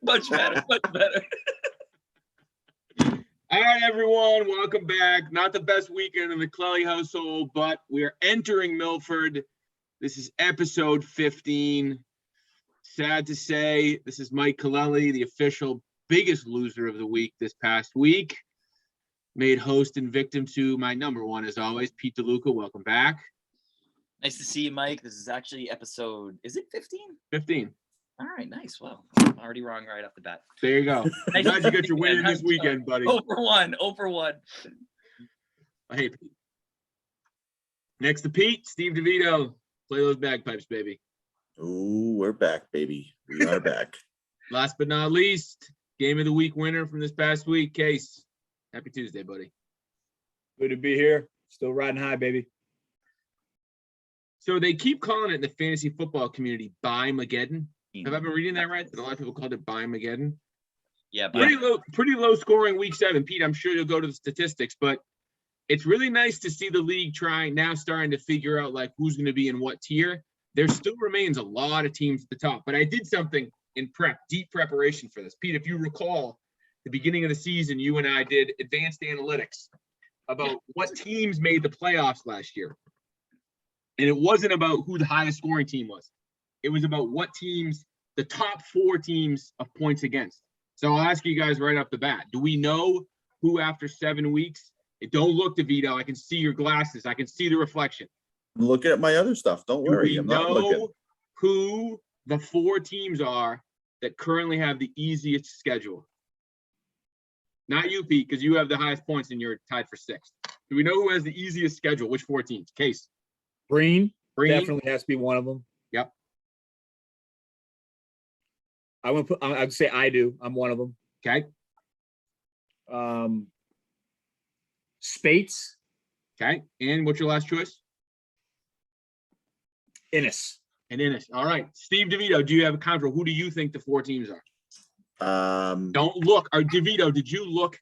Much better. All right, everyone, welcome back. Not the best weekend in the Clelly household, but we are entering Milford. This is episode 15. Sad to say, this is Mike Colelli, the official biggest loser of the week this past week. Made host and victim to my number one, as always, Pete DeLuca. Welcome back. Nice to see you, Mike. This is actually episode, is it 15? 15. All right, nice. Well, I'm already wrong right off the bat. There you go. Nice Glad you got your win this weekend, buddy. 0 for 1. 0 for 1. Hey, Pete. Next to Pete, Steve DeVito. Play those bagpipes, baby. Ooh, we're back, baby. We are back. Last but not least, game of the week winner from this past week, Case. Happy Tuesday, buddy. Good to be here. Still riding high, baby. So they keep calling it in the fantasy football community Buy-Mageddon. Have I been reading that right? A lot of people called it Buy-Mageddon. Yeah, but Pretty low scoring week 7. Pete, I'm sure you'll go to the statistics, but it's really nice to see the league starting to figure out like who's going to be in what tier. There still remains a lot of teams at the top, but I did something in deep preparation for this. Pete, if you recall, the beginning of the season, you and I did advanced analytics about what teams made the playoffs last year. And it wasn't about who the highest scoring team was. It was about what teams, the top 4 teams of points against. So I'll ask you guys right off the bat. Do we know who after 7 weeks? Don't look, DeVito. I can see your glasses. I can see the reflection. I'm looking at my other stuff. Don't worry. I'm not looking. Do we know who the 4 teams are that currently have the easiest schedule? Not you, Pete, because you have the highest points and you're tied for 6th. Do we know who has the easiest schedule? Which 4 teams? Case. Green definitely has to be one of them. Yep. I'd say I do. I'm one of them. Okay. Spates. Okay. And what's your last choice? Innis. And Innis. All right. Steve DeVito, do you have a counter? Who do you think the 4 teams are? Don't look. Or DeVito, did you look?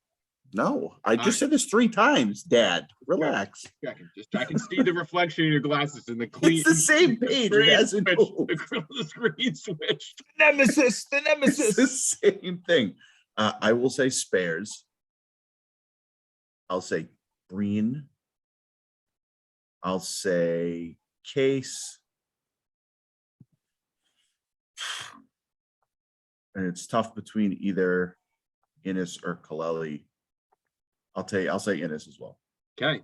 No, I just said this 3 times, Dad. Relax. I can see the reflection in your glasses and the clean. It's the same page. It hasn't moved. The screen switched. Nemesis. The nemesis. It's the same thing. I will say Spares. I'll say Green. I'll say Case. And it's tough between either Innis or Colelli. I'll say Innis as well. Okay.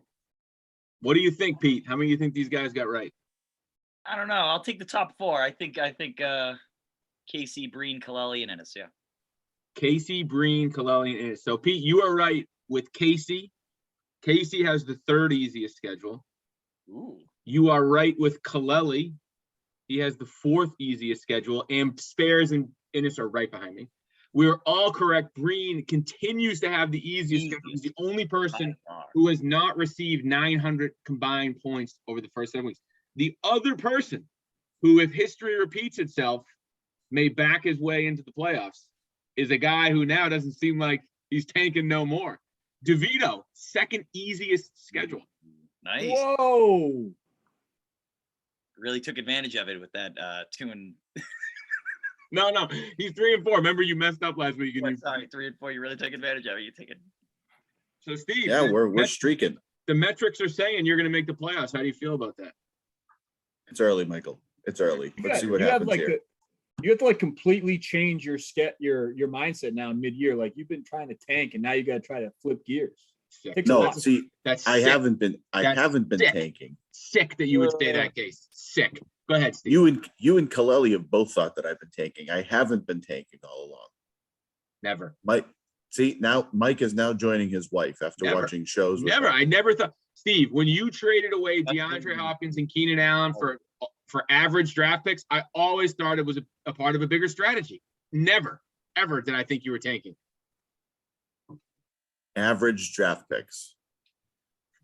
What do you think, Pete? How many do you think these guys got right? I don't know. I'll take the top 4. I think Casey, Breen, Colelli, and Ennis. Yeah. Casey, Breen, Colelli, and Ennis. So Pete, you are right with Casey. Casey has the 3rd easiest schedule. Ooh. You are right with Colelli. He has the 4th easiest schedule, and Spares and Innis are right behind me. We're all correct. Breen continues to have the easiest schedule. He's the only person who has not received 900 combined points over the first 7 weeks. The other person who, if history repeats itself, may back his way into the playoffs is a guy who now doesn't seem like he's tanking no more. DeVito, 2nd easiest schedule. Nice. Whoa. Really took advantage of it with that 2 and. No, he's 3 and 4. Remember, you messed up last week. Sorry, 3 and 4. You really took advantage of it. You take it. So, Steve. Yeah, we're streaking. The metrics are saying you're going to make the playoffs. How do you feel about that? It's early, Michael. It's early. Let's see what happens here. You have to completely change your mindset now mid-year. Like you've been trying to tank, and now you got to try to flip gears. I haven't been tanking. Sick that you would say that, Case. Sick. Go ahead, Steve. You and Colelli have both thought that I've been tanking. I haven't been tanking all along. Never. Mike is now joining his wife after watching shows. Never. I never thought, Steve, when you traded away DeAndre Hopkins and Keenan Allen for average draft picks, I always thought it was a part of a bigger strategy. Never, ever did I think you were tanking. Average draft picks.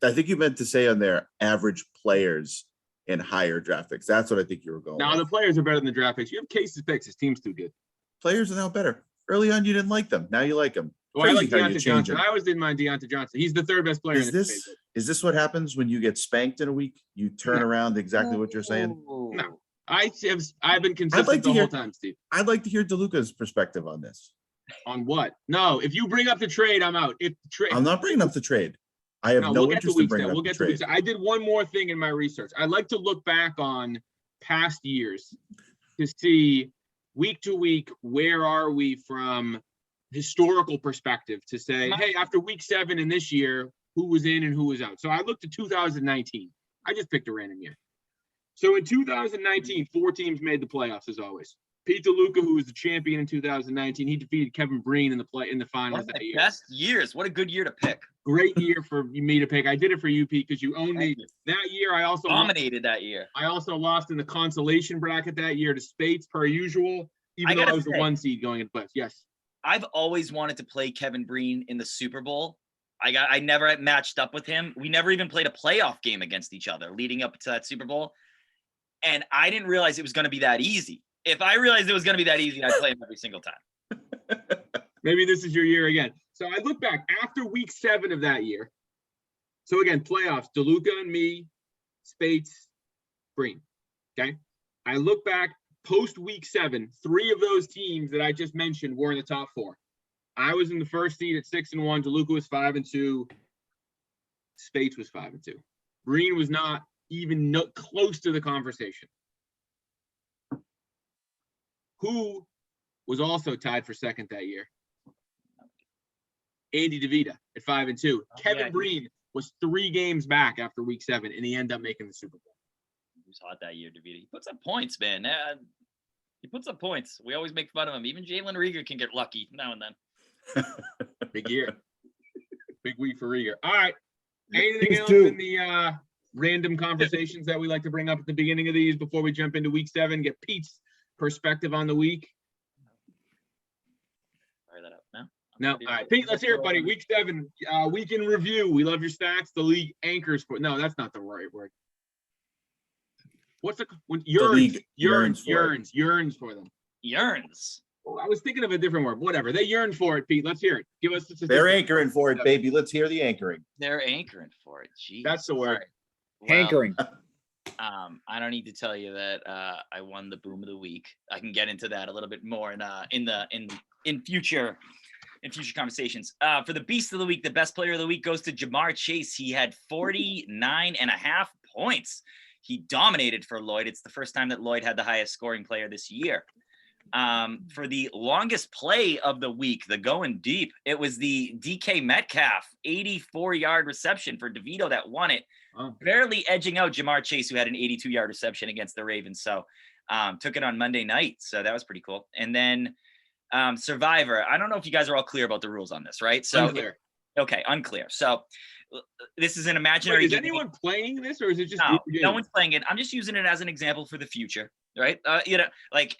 I think you meant to say on there average players and higher draft picks. That's what I think you were going. Now the players are better than the draft picks. You have Case's picks. His team's too good. Players are now better. Early on, you didn't like them. Now you like them. Well, I like Deontay Johnson. I always didn't mind Deontay Johnson. He's the 3rd best player. Is this what happens when you get spanked in a week? You turn around exactly what you're saying? No. I've been consistent the whole time, Steve. I'd like to hear DeLuca's perspective on this. On what? No, if you bring up the trade, I'm out. If the trade, I'm not bringing up the trade. I have no we'll get to interest in week bringing seven. up We'll the get to week trade. seven. I did one more thing in my research. I like to look back on past years to see week to week where are we from historical perspective to say, hey, after week 7 in this year, who was in and who was out. So I looked at 2019. I just picked a random year. So in 2019, 4 teams made the playoffs as always. Pete DeLuca, who was the champion in 2019, he defeated Kevin Breen in the finals One of that the year. best years. What a good year to pick. Great year for me to pick. I did it for you, Pete, because you owned me Thank you. that year. I also Dominated that year. I also lost in the consolation bracket that year to Spates per usual, even though I was the 1 seed going into playoffs. Yes. I've always wanted to play Kevin Breen in the Super Bowl. I never matched up with him. We never even played a playoff game against each other leading up to that Super Bowl. And I didn't realize it was going to be that easy. If I realized it was going to be that easy, I'd play him every single time. Maybe this is your year again. So I look back after week 7 of that year. So again, playoffs, DeLuca and me, Spates, Breen. Okay. I look back post week 7, 3 of those teams that I just mentioned were in the top 4. I was in the first seed at 6-1. DeLuca was 5-2. Spates was 5-2. Breen was not even close to the conversation. Who was also tied for second that year? Andy DeVita at 5-2. Kevin Breen was 3 games back after week 7, and he ended up making the Super Bowl. He was hot that year, DeVita. He puts up points, man. He puts up points. We always make fun of him. Even Jalen Rieger can get lucky now and then. Big year. Big week for Rieger. All right. Anything Things else do. in the random conversations that we like to bring up at the beginning of these before we jump into week 7? Get Pete's perspective on the week. Fire that up now. No. All right. Pete, let's hear it, buddy. Week 7, week in review. We love your stats. The league anchors for. No, that's not the right word. What's league yearns for them. Yearns. Oh, I was thinking of a different word. Whatever. They yearn for it, Pete. Let's hear it. Give us the statistics. They're anchoring for it, baby. Let's hear the anchoring. They're anchoring for it. Jeez. That's the word. All right. Well, Hankering. I don't need to tell you that I won the boom of the week. I can get into that a little bit more in future conversations. For the beast of the week, the best player of the week goes to Jamar Chase. He had 49.5 points. He dominated for Lloyd. It's the first time that Lloyd had the highest scoring player this year. For the longest play of the week, the going deep, it was the DK Metcalf 84-yard reception for DeVito that won it, barely edging out Jamar Chase, who had an 82-yard reception against the Ravens. So took it on Monday night. So that was pretty cool. And then Survivor. I don't know if you guys are all clear about the rules on this, right? So Unclear. Okay, unclear. So this is an imaginary. Wait, is anyone playing this, or is it just no one's playing it? I'm just using it as an example for the future, right?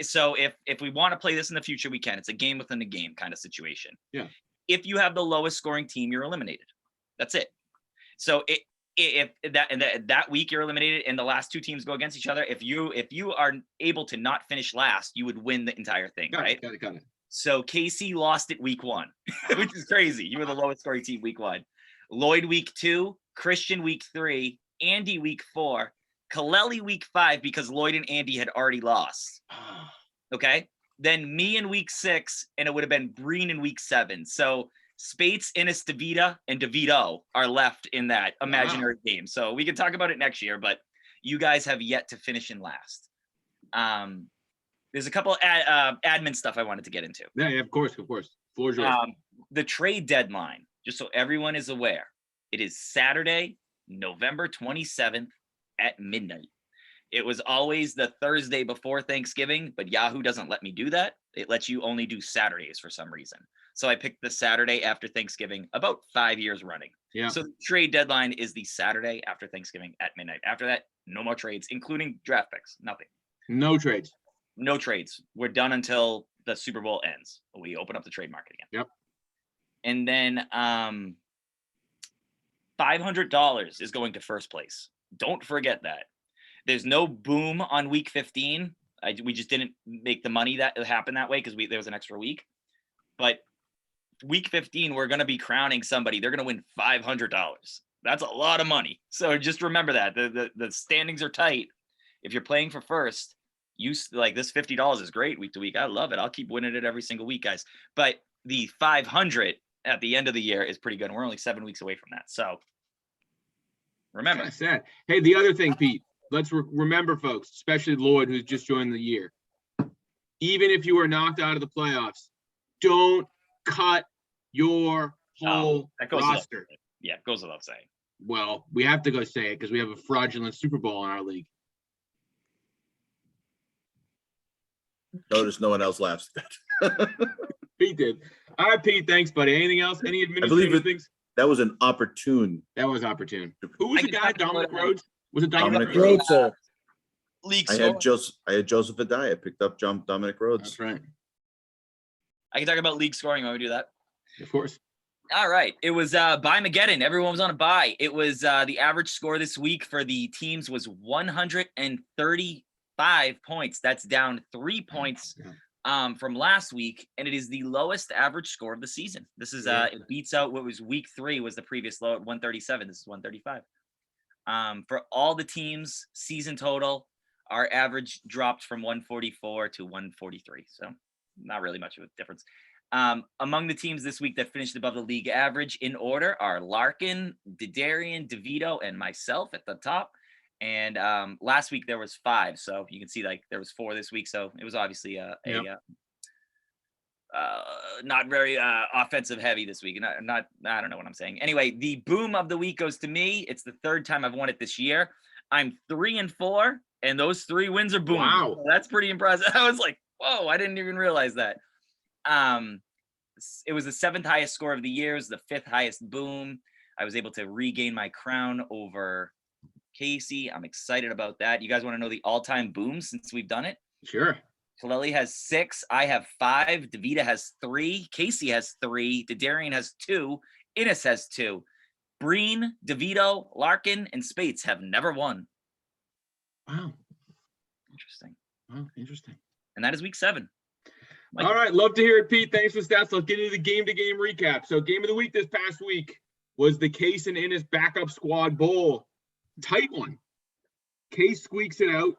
So if we want to play this in the future, we can. It's a game within a game kind of situation. Yeah. If you have the lowest scoring team, you're eliminated. That's it. So if that week you're eliminated and the last 2 teams go against each other, if you are able to not finish last, you would win the entire thing, right? Got it. So Casey lost it week 1, which is crazy. You were the lowest scoring team week 1. Lloyd week 2, Christian week 3, Andy week 4, Kaleli week 5 because Lloyd and Andy had already lost. Okay. Then me in week 6, and it would have been Breen in week 7. So Spates, Innis, DeVita, and DeVito are left in that imaginary game. So we can talk about it next year, but you guys have yet to finish in last. There's a couple admin stuff I wanted to get into. Yeah, of course. Floor's yours. The trade deadline, just so everyone is aware, it is Saturday, November 27th at midnight. It was always the Thursday before Thanksgiving, but Yahoo doesn't let me do that. It lets you only do Saturdays for some reason. So I picked the Saturday after Thanksgiving about 5 years running. Yeah. So the trade deadline is the Saturday after Thanksgiving at midnight. After that, no more trades, including draft picks. Nothing. No trades. No trades. We're done until the Super Bowl ends. We open up the trade market again. Yep. And then $500 is going to first place. Don't forget that. There's no boom on week 15. We just didn't make the money that happened that way because there was an extra week. But week 15, we're going to be crowning somebody. They're going to win $500. That's a lot of money. So just remember that. The standings are tight. If you're playing for first, like this $50 is great week to week. I love it. I'll keep winning it every single week, guys. But the 500 at the end of the year is pretty good. And we're only 7 weeks away from that. So remember. That's that. Hey, the other thing, Pete, let's remember, folks, especially Lloyd, who's just joined the year. Even if you are knocked out of the playoffs, don't cut your whole roster. Yeah, it goes without saying. Well, we have to go say it because we have a fraudulent Super Bowl in our league. Notice no one else laughs. Pete did. All right, Pete. Thanks, buddy. Anything else? Any administrative things? That was an opportune. That was opportune. Who was the guy? Dominic Rhodes? Was it Dominic Rhodes? Rhodes? League I had Joseph Adai. I picked up Dominic Rhodes. That's right. I can talk about league scoring when we do that. Of course. All right. It was Bye-Mageddon. Everyone was on a bye. It was the average score this week for the teams was 135 points. That's down 3 points from last week, and it is the lowest average score of the season. This is it beats out what was week 3 was the previous low at 137. This is 135. For all the teams, season total, our average dropped from 144 to 143. So not really much of a difference. Among the teams this week that finished above the league average in order are Larkin, Didarian, DeVito, and myself at the top. And last week there was 5, so you can see like there was 4 this week. So it was obviously not very offensive heavy this week. I don't know what I'm saying. Anyway, the boom of the week goes to me. It's the 3rd time I've won it this year. I'm 3-4, and those 3 wins are boom. Wow, so that's pretty impressive. I was like, whoa, I didn't even realize that. It was the 7th highest score of the year. It was the 5th highest boom. I was able to regain my crown over Casey. I'm excited about that. You guys want to know the all-time boom since we've done it? Sure. Kaleli has 6. I have 5. DeVita has 3. Casey has 3. Didarian has 2. Innes has 2. Breen, DeVito, Larkin, and Spates have never won. Wow. Interesting. Wow, interesting. And that is week 7. All right, love to hear it, Pete. Thanks for stats. Let's get into the game-to-game recap. So game of the week this past week was the Case and Innes Backup Squad Bowl. Tight one. Case squeaks it out.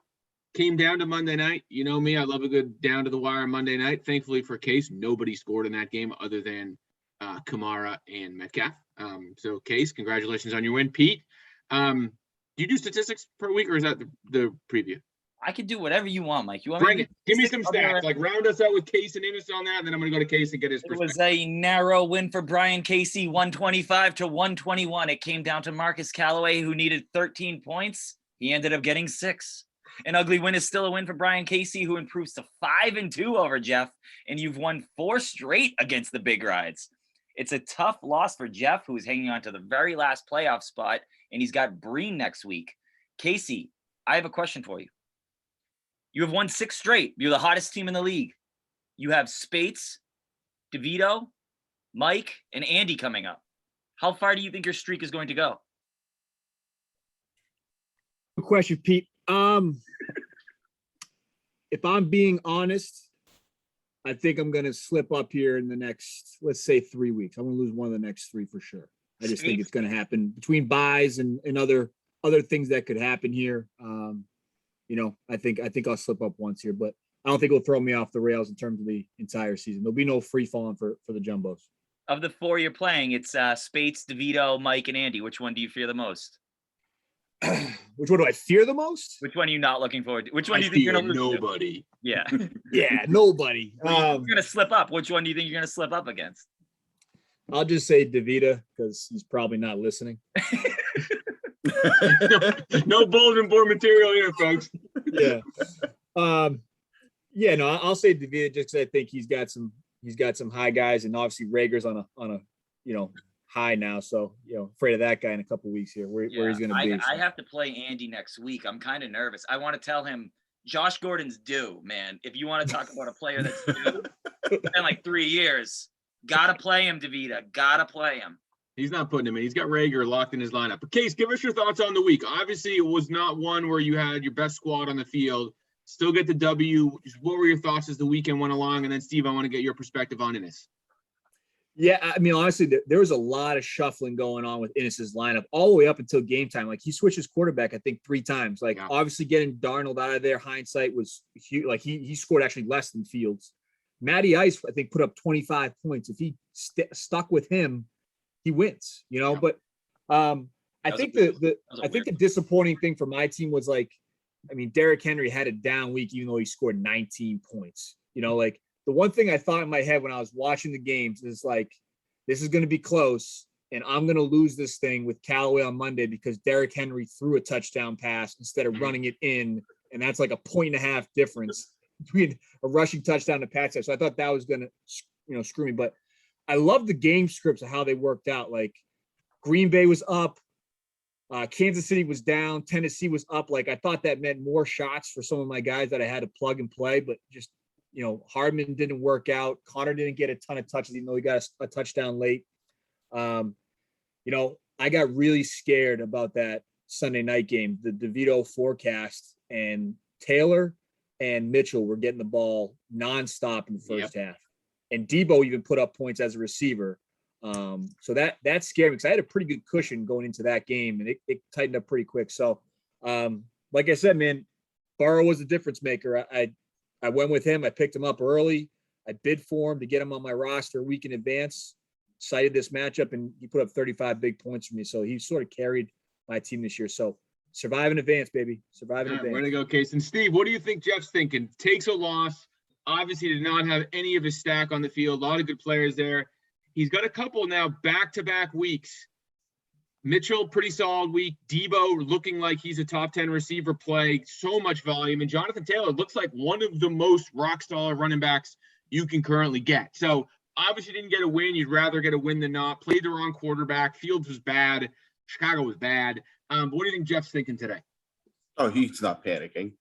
Came down to Monday night. You know me, I love a good down-to-the-wire Monday night. Thankfully for Case, nobody scored in that game other than Kamara and Metcalf. So Case, congratulations on your win. Pete, do you do statistics per week, or is that the preview? I can do whatever you want, Mike. You want Bring it. Give me some stats. Like round us out with Case and Innes on that, and then I'm going to go to Case and get his perspective. It was a narrow win for Brian Casey, 125 to 121. It came down to Marcus Callaway, who needed 13 points. He ended up getting 6. An ugly win is still a win for Brian Casey, who improves to 5-2 over Jeff, and you've won 4 straight against the big rides. It's a tough loss for Jeff, who is hanging on to the very last playoff spot, and he's got Breen next week. Casey, I have a question for you. You have won 6 straight. You're the hottest team in the league. You have Spates, DeVito, Mike, and Andy coming up. How far do you think your streak is going to go? Good question, Pete. If I'm being honest, I think I'm going to slip up here in the next, let's say 3 weeks. I'm going to lose one of the next 3 for sure. I just think it's going to happen between buys and other things that could happen here. I think I'll slip up once here, but I don't think it'll throw me off the rails in terms of the entire season. There'll be no free falling for the Jumbos. Of the 4 you're playing, it's Spates, DeVito, Mike, and Andy. Which one do you fear the most? Which one do I fear the most? Which one are you not looking forward to? Which one do you think you're going to lose? Nobody. Yeah. Yeah, nobody. You're going to slip up. Which one do you think you're going to slip up against? I'll just say DeVita because he's probably not listening. No bulletin board material here, folks. Yeah. I'll say DeVita just because I think he's got some high guys, and obviously Rager's on a high now. So, afraid of that guy in a couple weeks here, where he's going to be. I have to play Andy next week. I'm kind of nervous. I want to tell him Josh Gordon's due, man. If you want to talk about a player that's due in like 3 years, gotta play him, DeVita. Gotta play him. He's not putting him in. He's got Rager locked in his lineup. But Case, give us your thoughts on the week. Obviously, it was not one where you had your best squad on the field. Still get the W. What were your thoughts as the weekend went along? And then, Steve, I want to get your perspective on this. Yeah, I mean, honestly, there was a lot of shuffling going on with Innis's lineup all the way up until game time. Like he switched his quarterback, I think 3 times. Like obviously getting Darnold out of there, hindsight was huge. Like he scored actually less than Fields. Matty Ice, I think, put up 25 points. If he stuck with him, he wins. You know, but I think the disappointing thing for my team was like, I mean, Derrick Henry had a down week, even though he scored 19 points. You know, like the one thing I thought in my head when I was watching the games is like, this is going to be close, and I'm going to lose this thing with Callaway on Monday because Derrick Henry threw a touchdown pass instead of running it in, and that's like a 1.5 difference between a rushing touchdown and a pass. So I thought that was going to, screw me. But I love the game scripts of how they worked out. Like Green Bay was up. Kansas City was down. Tennessee was up. Like I thought that meant more shots for some of my guys that I had to plug and play, but just, Hardman didn't work out. Connor didn't get a ton of touches, even though he got a touchdown late. I got really scared about that Sunday night game, the DeVito forecast, and Taylor and Mitchell were getting the ball nonstop in the first half. And Debo even put up points as a receiver. So that scared me because I had a pretty good cushion going into that game, and it tightened up pretty quick. So, like I said, man, Burrow was the difference maker. I went with him. I picked him up early. I bid for him to get him on my roster a week in advance. Cited this matchup, and he put up 35 big points for me. So he sort of carried my team this year. So survive in advance, baby. Survive in advance. Way to go, Case. And Steve, what do you think Jeff's thinking? Takes a loss. Obviously did not have any of his stack on the field. A lot of good players there. He's got a couple now back-to-back weeks. Mitchell, pretty solid week. Debo looking like he's a top 10 receiver play. So much volume. And Jonathan Taylor looks like one of the most rock-star running backs you can currently get. So obviously didn't get a win. You'd rather get a win than not. Played the wrong quarterback. Fields was bad. Chicago was bad. But what do you think Jeff's thinking today? Oh, he's not panicking.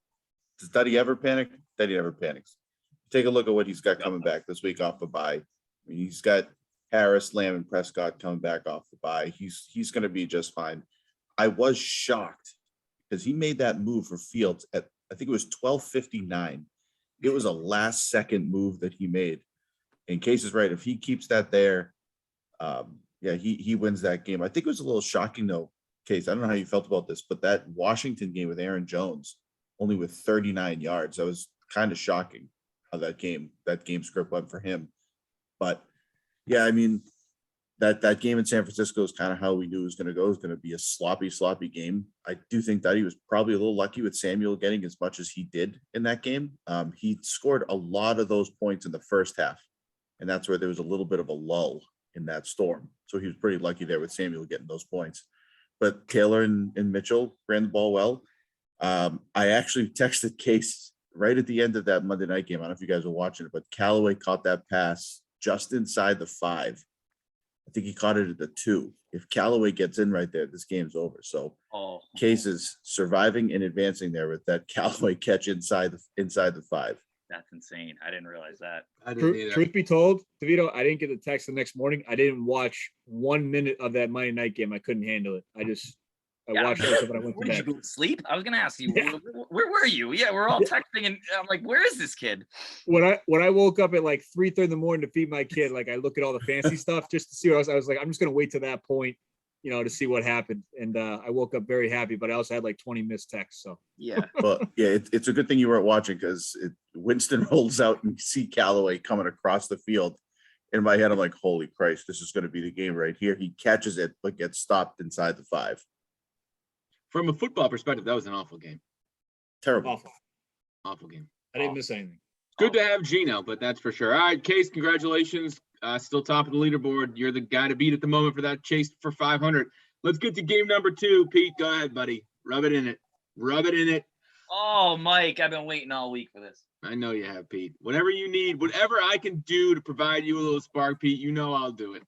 Does Duddy ever panic? Duddy never panics. Take a look at what he's got coming back this week off the bye. I mean, he's got Harris, Lamb, and Prescott coming back off the bye. He's going to be just fine. I was shocked because he made that move for Fields at, I think it was 12:59. It was a last second move that he made. And Case is right. If he keeps that there, he wins that game. I think it was a little shocking though, Case. I don't know how you felt about this, but that Washington game with Aaron Jones only with 39 yards, that was kind of shocking how that game script went for him. But yeah, I mean, that game in San Francisco is kind of how we knew it was going to go. It was going to be a sloppy game. I do think that he was probably a little lucky with Samuel getting as much as he did in that game. He scored a lot of those points in the first half, and that's where there was a little bit of a lull in that storm. So he was pretty lucky there with Samuel getting those points. But Taylor and Mitchell ran the ball well. I actually texted Case right at the end of that Monday night game. I don't know if you guys were watching it, but Callaway caught that pass just inside the 5. I think he caught it at the 2. If Callaway gets in right there, this game's over. So Case is surviving and advancing there with that Callaway catch inside the 5. That's insane. I didn't realize that. Truth be told, DeVito, I didn't get the text the next morning. I didn't watch 1 minute of that Monday night game. I couldn't handle it. I watched it when I went to bed. Did you go to sleep? I was going to ask you, where were you? Yeah, we're all texting, and I'm like, where is this kid? When I woke up at like 3:30 in the morning to feed my kid, like I look at all the fancy stuff just to see what I was like, I'm just going to wait to that point, to see what happened. And I woke up very happy, but I also had like 20 missed texts. So yeah. Well, yeah, it's a good thing you weren't watching because Winston rolls out and you see Callaway coming across the field. In my head, I'm like, holy Christ, this is going to be the game right here. He catches it, but gets stopped inside the 5. From a football perspective, that was an awful game. Terrible. Awful game. I didn't miss anything. Good to have Gino, but that's for sure. All right, Case, congratulations. Still top of the leaderboard. You're the guy to beat at the moment for that chase for 500. Let's get to game number 2. Pete, go ahead, buddy. Rub it in it. Oh, Mike, I've been waiting all week for this. I know you have, Pete. Whatever you need, whatever I can do to provide you a little spark, Pete, I'll do it.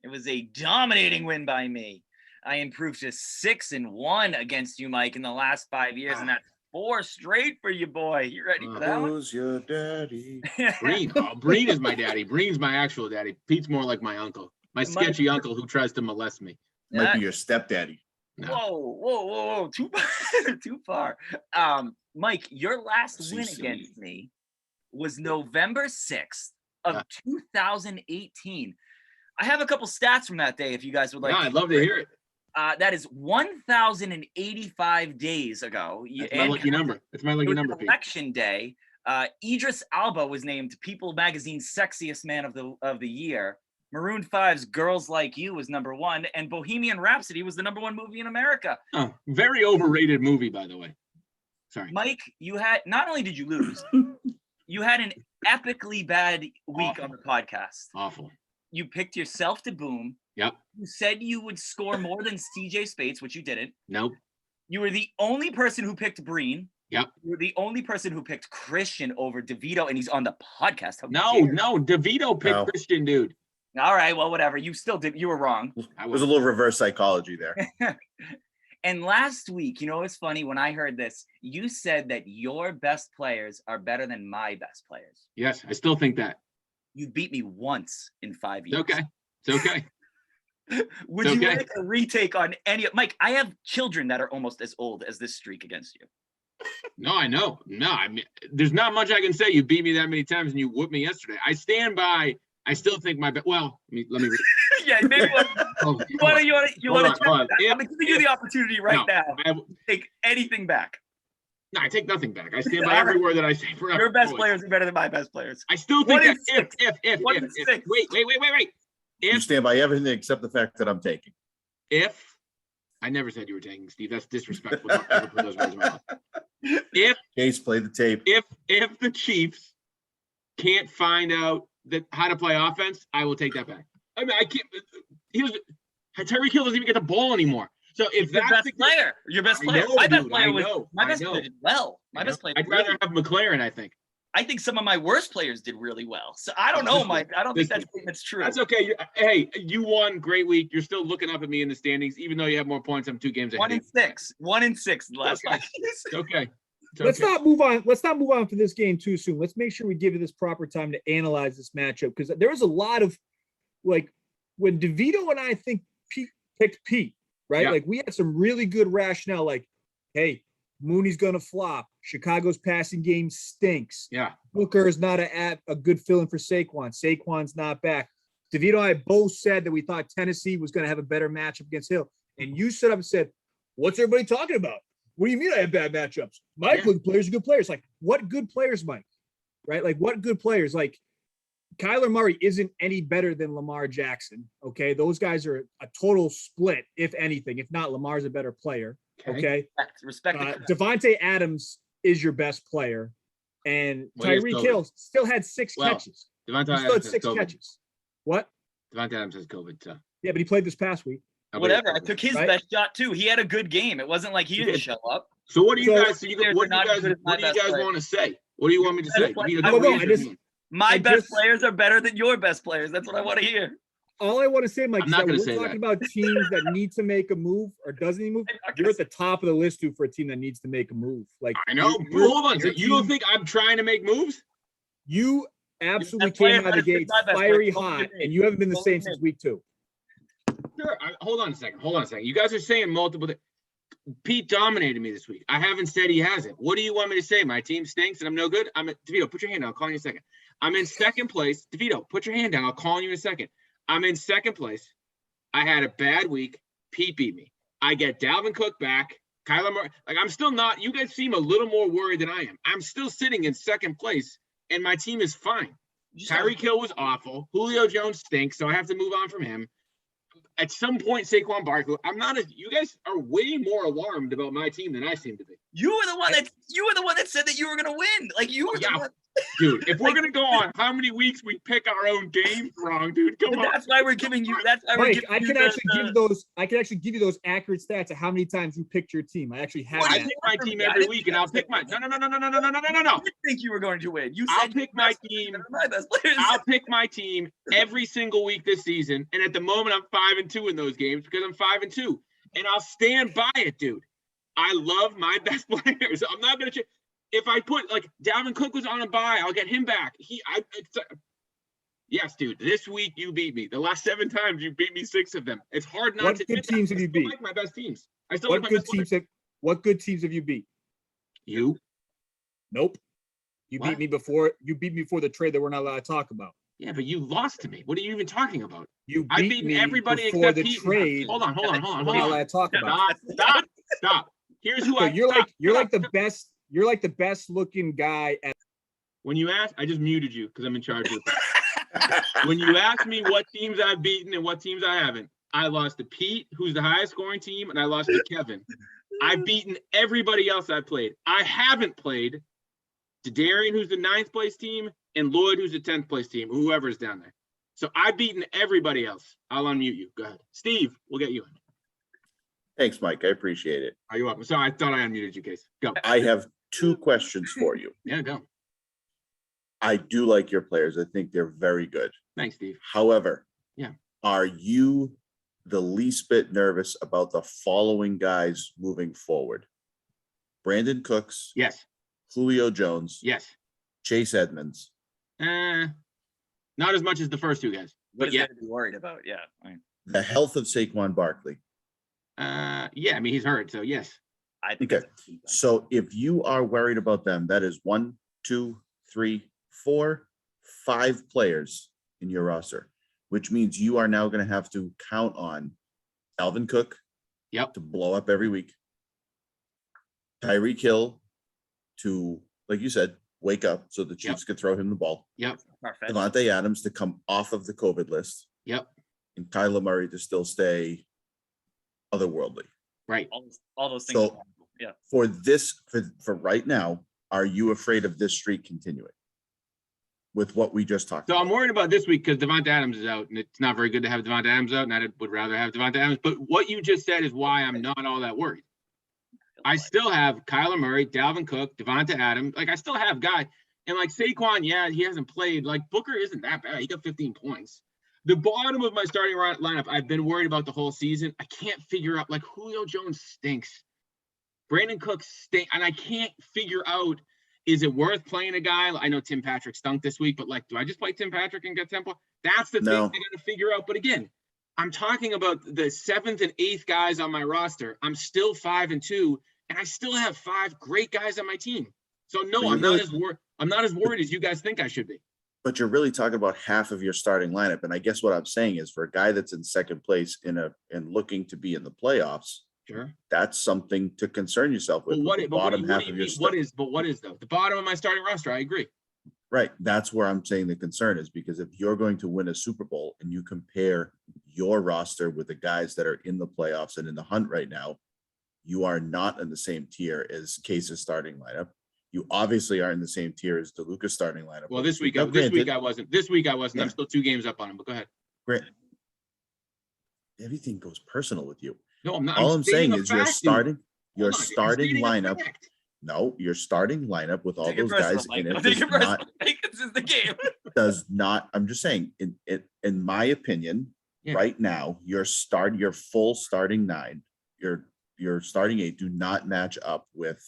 It was a dominating win by me. I improved to 6-1 against you, Mike, in the last 5 years, and that's 4 straight for you, boy. You ready for that one? Who's your daddy? Breen. Breen is my daddy. Breen's my actual daddy. Pete's more like my uncle. My sketchy uncle who tries to molest me. Might be your stepdaddy. No. Whoa. Too far. Mike, your last win against me was November 6th of 2018. I have a couple stats from that day if you guys would like. Yeah, I'd love to hear it. That is 1,085 days ago. That's my lucky number. That's my lucky number, Pete. Election day. Idris Elba was named People Magazine's sexiest man of the year. Maroon 5's Girls Like You was number 1, and Bohemian Rhapsody was the number 1 movie in America. Oh, very overrated movie, by the way. Sorry. Mike, you had, not only did you lose, you had an epically bad week on the podcast. Awful. You picked yourself to boom. Yep. You said you would score more than CJ Spates, which you didn't. Nope. You were the only person who picked Breen. Yep. You're the only person who picked Christian over DeVito, and he's on the podcast. No, DeVito picked Christian, dude. All right, well, whatever. You still did. You were wrong. There was a little reverse psychology there. And last week, you know what's funny? When I heard this, you said that your best players are better than my best players. Yes, I still think that. You beat me once in 5 years. Okay. It's okay. Would you like a retake on any? Mike, I have children that are almost as old as this streak against you. No, I know. No, I mean, there's not much I can say. You beat me that many times and you whooped me yesterday. I stand by. I still think my best. Well, let me. Yeah, maybe you want to. I'm giving you the opportunity right now. Take anything back. No, I take nothing back. I stand by every word that I say forever. Your best players are better than my best players. I still think that if. Wait. You stand by everything except the fact that I'm taking. If I never said you were taking, Steve. That's disrespectful. Don't ever put those words in my mouth. If Case, play the tape. If the Chiefs can't find out how to play offense, I will take that back. I mean, I can't. Tyreek Hill doesn't even get the ball anymore. So if that's your best player, your best player, my best player did well. My best player. I'd rather have McLaren. I think some of my worst players did really well. So I don't know, Mike. I don't think that's true. That's okay. Hey, you won. Great week. You're still looking up at me in the standings, even though you have more points. I'm 2 games ahead. 1 and 6 in the last 5 years. Okay. Let's not move on. Let's not move on for this game too soon. Let's make sure we give you this proper time to analyze this matchup, because there was a lot of, like, when DeVito and I think picked Pete, right? Yeah. Like, we had some really good rationale, like, hey, Mooney's going to flop. Chicago's passing game stinks. Yeah. Booker is not a good fill-in for Saquon. Saquon's not back. DeVito and I both said that we thought Tennessee was going to have a better matchup against Hill. And you stood up and said, what's everybody talking about? What do you mean I have bad matchups? My good players are good players. Like, what good players, Mike? Right? Like, what good players? Like, Kyler Murray isn't any better than Lamar Jackson. Okay. Those guys are a total split, if anything. If not, Lamar's a better player. Okay. Respect. Devontae Adams is your best player. And Tyreek Hill still had 6 catches. Devontae still had 6 catches. What? Devontae Adams has COVID, so. Yeah, but he played this past week. Whatever. I took his best shot too. He had a good game. It wasn't like he didn't show up. So what do you guys? What do you guys want to say? What do you want me to say? My best players are better than your best players. That's what I want to hear. All I want to say, Mike, is that we're talking about teams that need to make a move or doesn't need to move. You're at the top of the list too for a team that needs to make a move. Like, I know. Hold on. So you don't think I'm trying to make moves? You absolutely came out of the gate fiery hot, and you haven't been the same since week 2. Sure. Hold on a second. You guys are saying multiple things. Pete dominated me this week. I haven't said he hasn't. What do you want me to say? My team stinks and I'm no good? DeVito, put your hand down. I'll call you in a second. I'm in second place. DeVito, put your hand down. I'll call you in a second. I'm in second place. I had a bad week. Pete beat me. I get Dalvin Cook back. Kyler Murray. Like, I'm still not. You guys seem a little more worried than I am. I'm still sitting in second place, and my team is fine. Tyreek Hill was awful. Julio Jones stinks, so I have to move on from him. At some point, Saquon Barkley. You guys are way more alarmed about my team than I seem to be. You were the one that said that you were gonna win. Like, you were the one. Dude, if we're gonna go on how many weeks we pick our own games wrong, dude, come on. That's why we're giving you. That's why Mike, I can actually give you those accurate stats of how many times you picked your team. I actually have. I pick my team every week, and I'll pick my. No. You think you were going to win? You said I'll pick my team. My best players. I'll pick my team every single week this season, and at the moment, I'm 5-2 in those games because I'm 5-2, and I'll stand by it, dude. I love my best players. I'm not gonna. If I put, like, Dalvin Cook was on a bye, I'll get him back. Yes, dude. This week you beat me. The last 7 times you beat me 6 of them. It's hard not to. What good teams have you beat? I like my best teams. What good teams have you beat? You? Nope. You beat me before. You beat me before the trade that we're not allowed to talk about. Yeah, but you lost to me. What are you even talking about? You I've beat beaten me everybody before except the Pete. trade. Hold on. What are you allowed to talk about? Stop. Here's who So you're stop, like stop. the best. You're like the best looking guy at. When you ask, I just muted you because I'm in charge of it. When you ask me what teams I've beaten and what teams I haven't, I lost to Pete, who's the highest scoring team, and I lost to Kevin. I've beaten everybody else I played. I haven't played to Darian, who's the 9th place team, and Lloyd, who's the 10th place team, whoever's down there. So I've beaten everybody else. I'll unmute you. Go ahead. Steve, we'll get you in. Thanks, Mike. I appreciate it. Are you welcome? Sorry, I thought I unmuted you, Case. Go. I have 2 questions for you. Yeah, go. I do like your players. I think they're very good. Thanks, Steve. However, Yeah. Are you the least bit nervous about the following guys moving forward? Brandon Cooks, Yes. Julio Jones, Yes. Chase Edmonds. Not as much as the first 2 guys. What But is yeah. there to be worried about? Yeah. The health of Saquon Barkley. Yeah, I mean, he's hurt, so yes. I think Okay. that's a key thing. So if you are worried about them, that is 1, 2, 3, 4, 5 players in your roster, which means you are now going to have to count on Alvin Cook Yep. to blow up every week. Tyreek Hill to, like you said, wake up so the Chiefs could throw him the ball. Yep. Perfect. Devontae Adams to come off of the COVID list. Yep. And Kyler Murray to still stay otherworldly. Right. All those things. So Yeah. for this, for right now, are you afraid of this streak continuing with what we just talked So about? I'm worried about this week because Devonta Adams is out, and it's not very good to have Devonta Adams out, and I would rather have Devonta Adams. But what you just said is why I'm not all that worried. I still have Kyler Murray, Dalvin Cook, Devonta Adams. Like, I still have guys. And, like, Saquon, yeah, he hasn't played. Like, Booker isn't that bad. He got 15 points. The bottom of my starting lineup, I've been worried about the whole season. I can't figure out, like, Julio Jones stinks. Brandon Cook stinks. And I can't figure out, is it worth playing a guy? I know Tim Patrick stunk this week, but, like, do I just play Tim Patrick and get 10 points? That's the thing I got to figure out. But, again, I'm talking about the 7th and 8th guys on my roster. I'm still 5-2. And I still have 5 great guys on my team. So no, I'm not as worried as you guys think I should be. But you're really talking about half of your starting lineup. And I guess what I'm saying is for a guy that's in second place and looking to be in the playoffs, Sure, that's something to concern yourself with. But the bottom half of your what is though? The bottom of my starting roster, I agree. Right. That's where I'm saying the concern is, because if you're going to win a Super Bowl and you compare your roster with the guys that are in the playoffs and in the hunt right now, you are not in the same tier as Case's starting lineup. You obviously are in the same tier as DeLuca's starting lineup. Well, this week I wasn't. I'm still 2 games up on him, but go ahead. Great. Everything goes personal with you. No, I'm not. All I'm saying is your starting lineup. Fact. No, your starting lineup with all Take it those guys personal, in Mike. it Take it does not, personal. This is the game. does not. I'm just saying, in my opinion, Yeah. right now, your full starting 9, your starting 8 do not match up with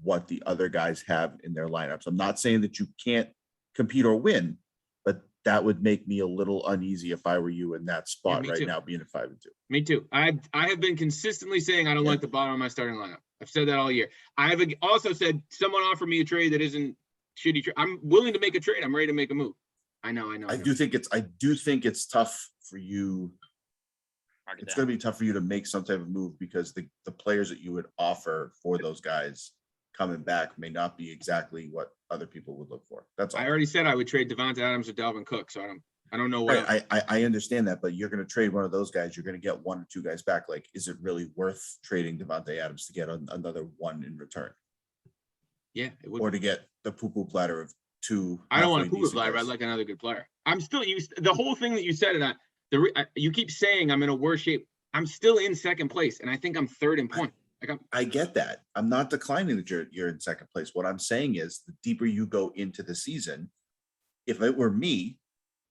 what the other guys have in their lineups. I'm not saying that you can't compete or win, but that would make me a little uneasy if I were you in that spot me right too. now, being at 5-2. Me too. I have been consistently saying I don't like the bottom of my starting lineup. I've said that all year. I have also said someone offered me a trade that isn't shitty. I'm willing to make a trade. I'm ready to make a move. I know. I do think it's tough for you. It's going to be tough for you to make some type of move because the players that you would offer for those guys coming back may not be exactly what other people would look for. That's all. I already said I would trade Devonta Adams or Dalvin Cook, so I don't know what. Right, I understand that, but you're going to trade one of those guys. You're going to get 1 or 2 guys back. Like, is it really worth trading Devontae Adams to get another 1 in return, Yeah, it would. or to get the poo-poo platter of 2? I don't want a halfway poo decent player. guys? I'd like another good player. I'm still used. The whole thing that you said, and you keep saying I'm in a worse shape. I'm still in second place, and I think I'm 3rd in point. I get that. I'm not declining that you're in second place. What I'm saying is, the deeper you go into the season, if it were me,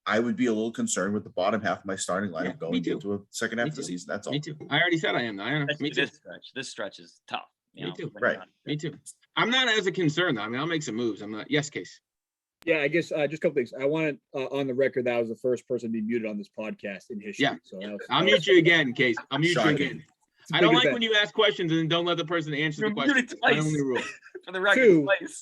I would be a little concerned with the bottom half of my starting lineup going into a second half of the season. That's all. Me too. I already said I am. I know. Me too. This stretch is tough. Me too. Right. Me too. I'm not as a concern though. I mean, I'll make some moves. I'm not. Yes, Case. Yeah, I guess just a couple things. I wanted on the record that I was the first person to be muted on this podcast in history. Yeah. So I'll mute you again, Case. I'll mute you again. It's a I don't big like event. when you ask questions and then don't let the person answer the question. muted twice. My only rule. For the record, Two. twice.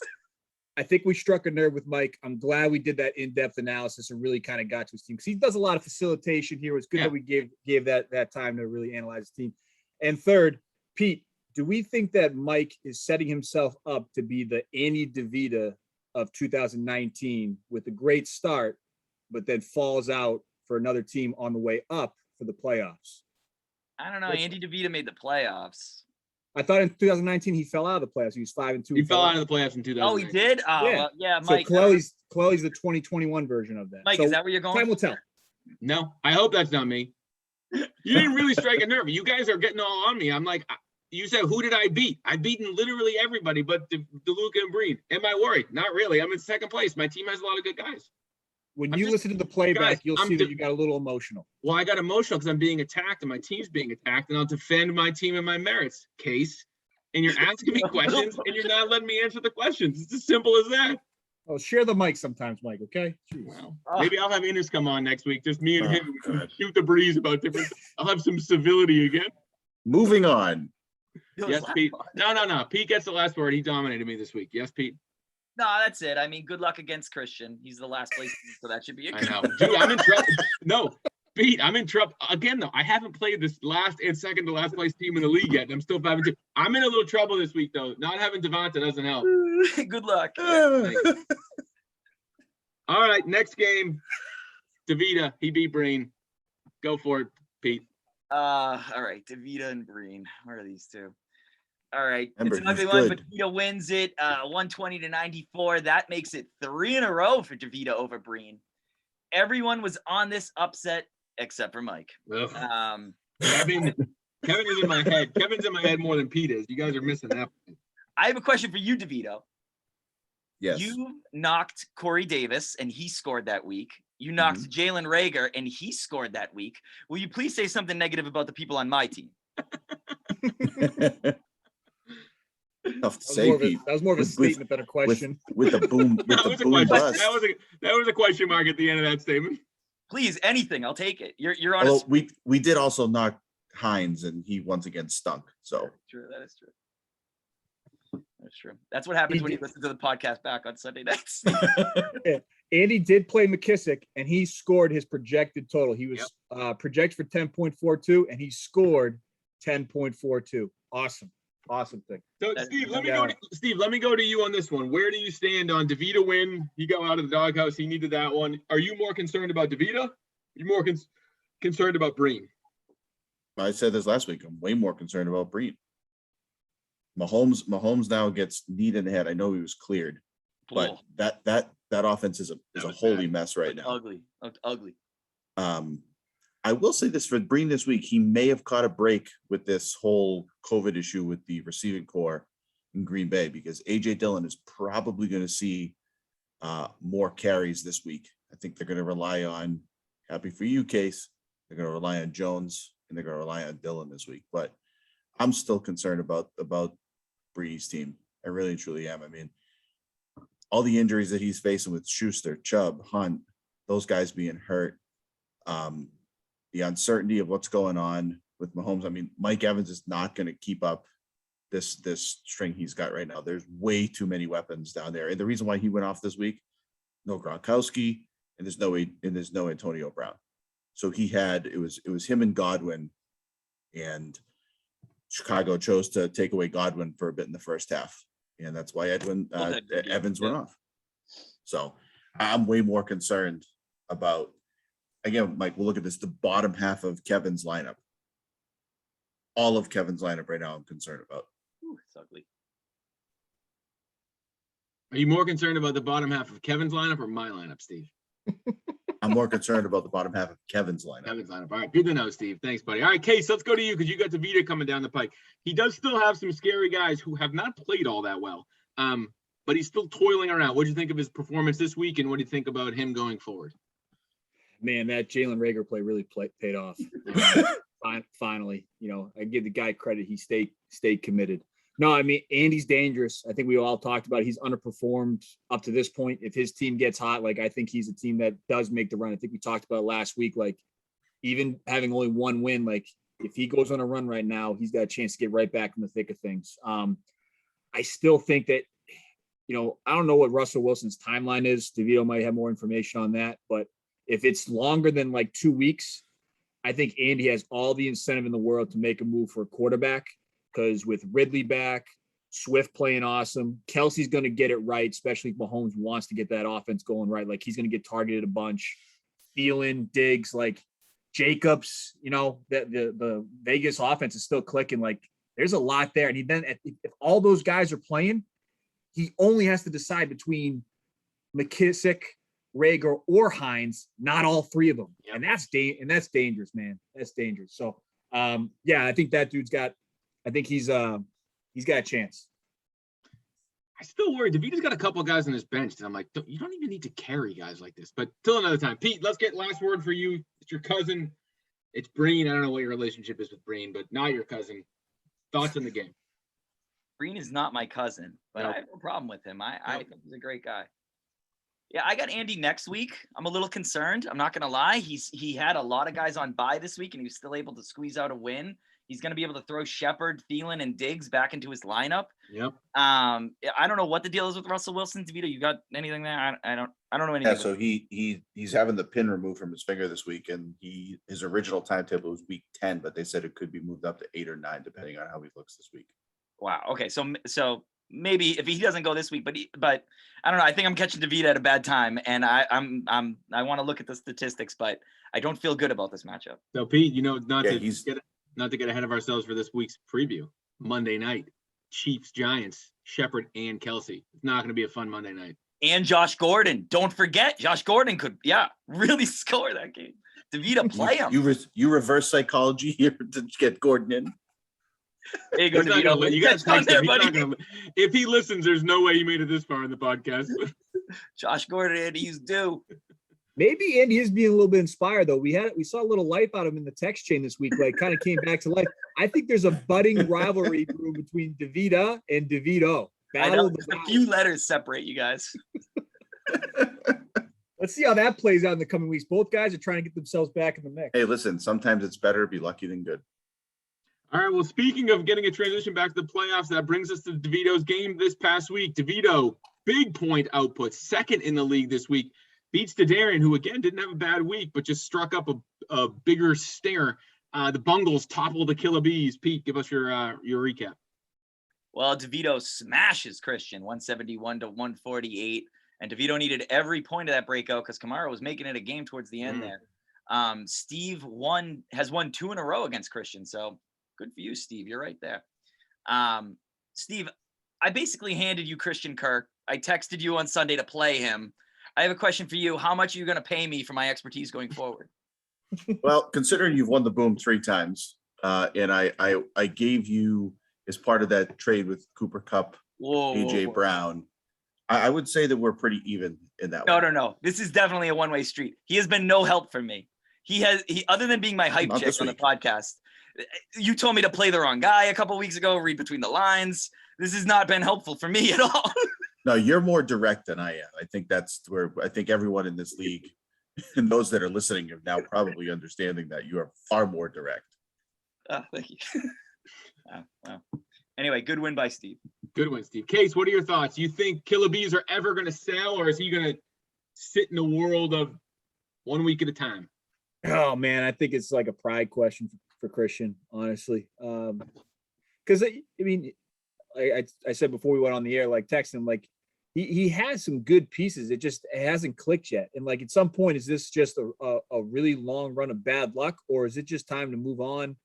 I think we struck a nerve with Mike. I'm glad we did that in-depth analysis and really kind of got to his team because he does a lot of facilitation here. It's good Yeah. that we gave that time to really analyze his team. And third, Pete, do we think that Mike is setting himself up to be the Andy DeVita of 2019 with a great start, but then falls out for another team on the way up for the playoffs? I don't know. What's- Andy DeVita made the playoffs. I thought in 2019 he fell out of the playoffs. He was 5-2. He fell out of the playoffs in 2000. Oh, he did? Oh, Yeah. well, yeah, So Mike. Clelly's the 2021 version of that. Mike, So is that where you're going? time will tell. No, I hope that's not me. You didn't really strike a nerve. You guys are getting all on me. I'm like, you said, who did I beat? I've beaten literally everybody but DeLuca and Breen. Am I worried? Not really. I'm in second place. My team has a lot of good guys. When I'm you just- listen to the playback, guys, you'll I'm see that de- you got a little emotional. Well, I got emotional because I'm being attacked and my team's being attacked, and I'll defend my team and my merits. Case. And you're asking me questions and you're not letting me answer the questions. It's as simple as that. Oh, share the mic sometimes, Mike. Okay. Jeez. Well, Oh. maybe I'll have Innes come on next week. Just me and Oh, him. We can God. shoot the breeze about different. I'll have some civility again. Moving on. Yes, Pete. No. Pete gets the last word. He dominated me this week. Yes, Pete. No, that's it. I mean, good luck against Christian. He's the last place, so that should be a I good know. Dude, I'm in trouble. No, Pete, I'm in trouble. Again, though, I haven't played this last and second to last place team in the league yet. And I'm still 5-2. I'm in a little trouble this week, though. Not having Devonta doesn't help. Good luck. All right, next game. DeVita, he beat Breen. Go for it, Pete. All right, DeVita and Breen. Where are these two? All right, Remember, it's an ugly he's one, but good. DeVita wins it 120-94. That makes it 3 in a row for DeVita over Breen. Everyone was on this upset except for Mike. Ugh. Kevin, Kevin is in my head. Kevin's in my head more than Pete is. You guys are missing that. I have a question for you, DeVito. Yes. You knocked Corey Davis, and he scored that week. You knocked Jalen Rager, and he scored that week. Will you please say something negative about the people on my team? Tough to say, Pete. That was more of a With- statement than a question. With the boom, with That the was a boom question. bust. That was a question mark at the end of that statement. Please, anything. I'll take it. You're on Although we did also knock Hines, and he once again stunk. So True. That is true. That's true. That's what happens He when you did- listen to the podcast back on Sunday nights. Andy did play McKissick, and he scored his projected total. He was projected for 10.42, and he scored 10.42. Awesome thing. So That- Steve, let me go to you on this one. Where do you stand on DeVita win? He got out of the doghouse. He needed that one. Are you more concerned about DeVita? Are you more concerned about Breen? I said this last week. I'm way more concerned about Breen. Mahomes now gets kneed in the head. I know he was cleared, but that offense is a was holy bad. mess right Looked now. ugly. Looked ugly. I will say this for Breen this week, he may have caught a break with this whole COVID issue with the receiving core in Green Bay, because AJ Dillon is probably going to see more carries this week. I think they're going to rely on, happy for you, Case. They're going to rely on Jones, and they're going to rely on Dillon this week. But I'm still concerned about Bree's team. I really and truly am. I mean, all the injuries that he's facing with Schuster, Chubb, Hunt, those guys being hurt, the uncertainty of what's going on with Mahomes. I mean, Mike Evans is not going to keep up this string he's got right now. There's way too many weapons down there. And the reason why he went off this week, no Gronkowski, and there's no Antonio Brown. So it was him and Godwin, and Chicago chose to take away Godwin for a bit in the first half. And that's why Evans went off. So I'm way more concerned about, again, Mike, we'll look at this, the bottom half of Kevin's lineup. All of Kevin's lineup right now I'm concerned about. Ooh, it's ugly. Are you more concerned about the bottom half of Kevin's lineup or my lineup, Steve? I'm more concerned about the bottom half of Kevin's lineup. Kevin's lineup. All right, good to know, Steve. Thanks, buddy. All right, Case, let's go to you because you got DeVita coming down the pike. He does still have some scary guys who have not played all that well, but he's still toiling around. What do you think of his performance this week, and what do you think about him going forward? Man, that Jalen Rager play really paid off. Finally, I give the guy credit. He stayed committed. No, I mean, Andy's dangerous. I think we all talked about it. He's underperformed up to this point. If his team gets hot, I think he's a team that does make the run. I think we talked about last week, even having only one win, if he goes on a run right now, he's got a chance to get right back in the thick of things. I still think that I don't know what Russell Wilson's timeline is. DeVito might have more information on that, but if it's longer than like 2 weeks, I think Andy has all the incentive in the world to make a move for a quarterback, because with Ridley back, Swift playing awesome, Kelsey's going to get it right, especially if Mahomes wants to get that offense going right. Like, he's going to get targeted a bunch. Thielen, Diggs, like Jacobs, that the Vegas offense is still clicking. Like, there's a lot there. And if all those guys are playing, he only has to decide between McKissick, Rager, or Hines, not all three of them. Yep. And that's dangerous, man. That's dangerous. So, I think that dude's got a chance. I still worry. DeVito's got a couple of guys on his bench that I'm like, you don't even need to carry guys like this. But till another time. Pete, let's get last word for you. It's your cousin. It's Breen. I don't know what your relationship is with Breen, but not your cousin. Thoughts on the game? Breen is not my cousin, but I have no problem with him. I think he's a great guy. Yeah, I got Andy next week. I'm a little concerned. I'm not going to lie. He had a lot of guys on bye this week, and he was still able to squeeze out a win. He's going to be able to throw Shepard, Thielen, and Diggs back into his lineup. Yep. I don't know what the deal is with Russell Wilson. DeVito, you got anything there? I don't know anything. Yeah, so he's having the pin removed from his finger this week, and his original timetable was week 10, but they said it could be moved up to 8 or 9 depending on how he looks this week. Wow. Okay. So maybe if he doesn't go this week, but I don't know. I think I'm catching DeVito at a bad time, and I want to look at the statistics, but I don't feel good about this matchup. So Pete, not to get ahead of ourselves for this week's preview. Monday night, Chiefs, Giants, Shepard, and Kelsey. It's not going to be a fun Monday night. And Josh Gordon. Don't forget, Josh Gordon could, really score that game. DeVito, play him. You reverse psychology here to get Gordon in. There you go, DeVito. You guys text him. If he listens, there's no way he made it this far in the podcast. Josh Gordon, he's due. Maybe Andy is being a little bit inspired, though. We saw a little life out of him in the text chain this week, like kind of came back to life. I think there's a budding rivalry between DeVita and DeVito. Just a few letters separate you guys. Let's see how that plays out in the coming weeks. Both guys are trying to get themselves back in the mix. Hey, listen, sometimes it's better to be lucky than good. All right, well, speaking of getting a transition back to the playoffs, that brings us to DeVito's game this past week. DeVito, big point output, second in the league this week. Beats Darian, who, again, didn't have a bad week, but just struck up a bigger stare. The Bungles toppled the Killer Bees. Pete, give us your recap. Well, DeVito smashes Christian, 171-148. And DeVito needed every point of that breakout because Kamara was making it a game towards the end there. Steve has won 2 in a row against Christian. So good for you, Steve. You're right there. Steve, I basically handed you Christian Kirk. I texted you on Sunday to play him. I have a question for you. How much are you going to pay me for my expertise going forward? Well, considering you've won the boom 3 times, and I gave you as part of that trade with Cooper Kupp, AJ Brown, I would say that we're pretty even in that one. No. This is definitely a one-way street. He has been no help for me. He other than being my hype chick on the podcast. You told me to play the wrong guy a couple of weeks ago, read between the lines. This has not been helpful for me at all. No, you're more direct than I am. I think that's where I think everyone in this league and those that are listening are now probably understanding that you are far more direct. Thank you. Wow. Anyway, good win by Steve. Good win, Steve. Case, what are your thoughts? You think Killer Bees are ever going to sell, or is he going to sit in the world of 1 week at a time? Oh, man, I think it's like a pride question for Christian, honestly. Because, I said before we went on the air, like text him, like he has some good pieces. It hasn't clicked yet. And like at some point, is this just a really long run of bad luck, or is it just time to move on?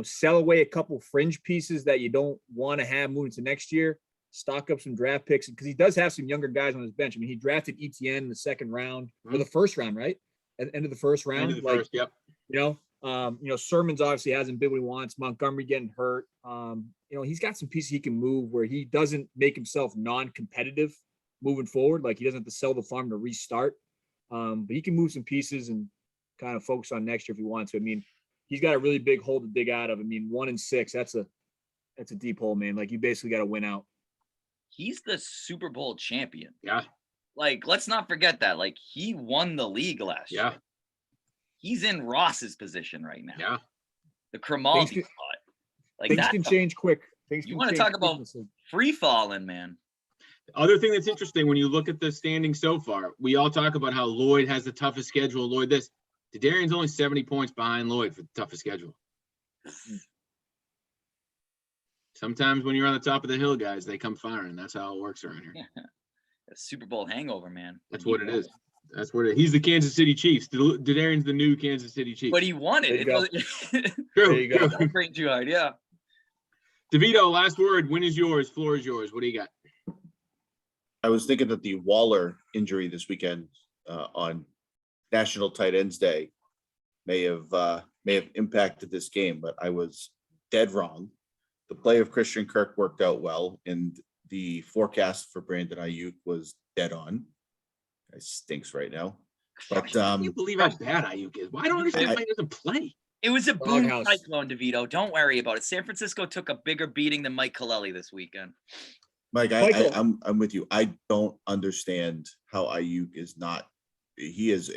Sell away a couple fringe pieces that you don't want to have moving to next year. Stock up some draft picks because he does have some younger guys on his bench. I mean, he drafted ETN in the second round or the first round, right? At the end of the first round, yep. Sermons obviously hasn't been what he wants. Montgomery getting hurt. He's got some pieces he can move where he doesn't make himself non-competitive moving forward. Like he doesn't have to sell the farm to restart. But he can move some pieces and kind of focus on next year if he wants to. I mean, he's got a really big hole to dig out of. I mean, 1-6, that's a deep hole, man. Like you basically got to win out. He's the Super Bowl champion. Yeah. Like, let's not forget that. Like, he won the league last year. He's in Ross's position right now. Yeah. The Cromaldi spot. Like things can change quick. You want to talk about free falling, man. Other thing that's interesting when you look at the standing so far, we all talk about how Lloyd has the toughest schedule. Lloyd, Darian's only 70 points behind Lloyd for the toughest schedule. Sometimes when you're on the top of the hill, guys, they come firing. That's how it works around here. Yeah. A Super Bowl hangover, man. That's what it is. That's what it is. He's the Kansas City Chiefs. Darian's the new Kansas City Chiefs. But he won it. There you go. True. Brain too hard, yeah. DeVito, last word. Win is yours. Floor is yours. What do you got? I was thinking that the Waller injury this weekend on National Tight Ends Day may have impacted this game, but I was dead wrong. The play of Christian Kirk worked out well, and the forecast for Brandon Ayuk was dead on. It stinks right now. But I can't believe how bad Ayuk is. Why don't I understand why he doesn't play? It was a boom Doghouse. cyclone, DeVito. Don't worry about it. San Francisco took a bigger beating than Mike Kaleli this weekend. Mike, Michael. I'm with you. I don't understand how Ayuk is not. He is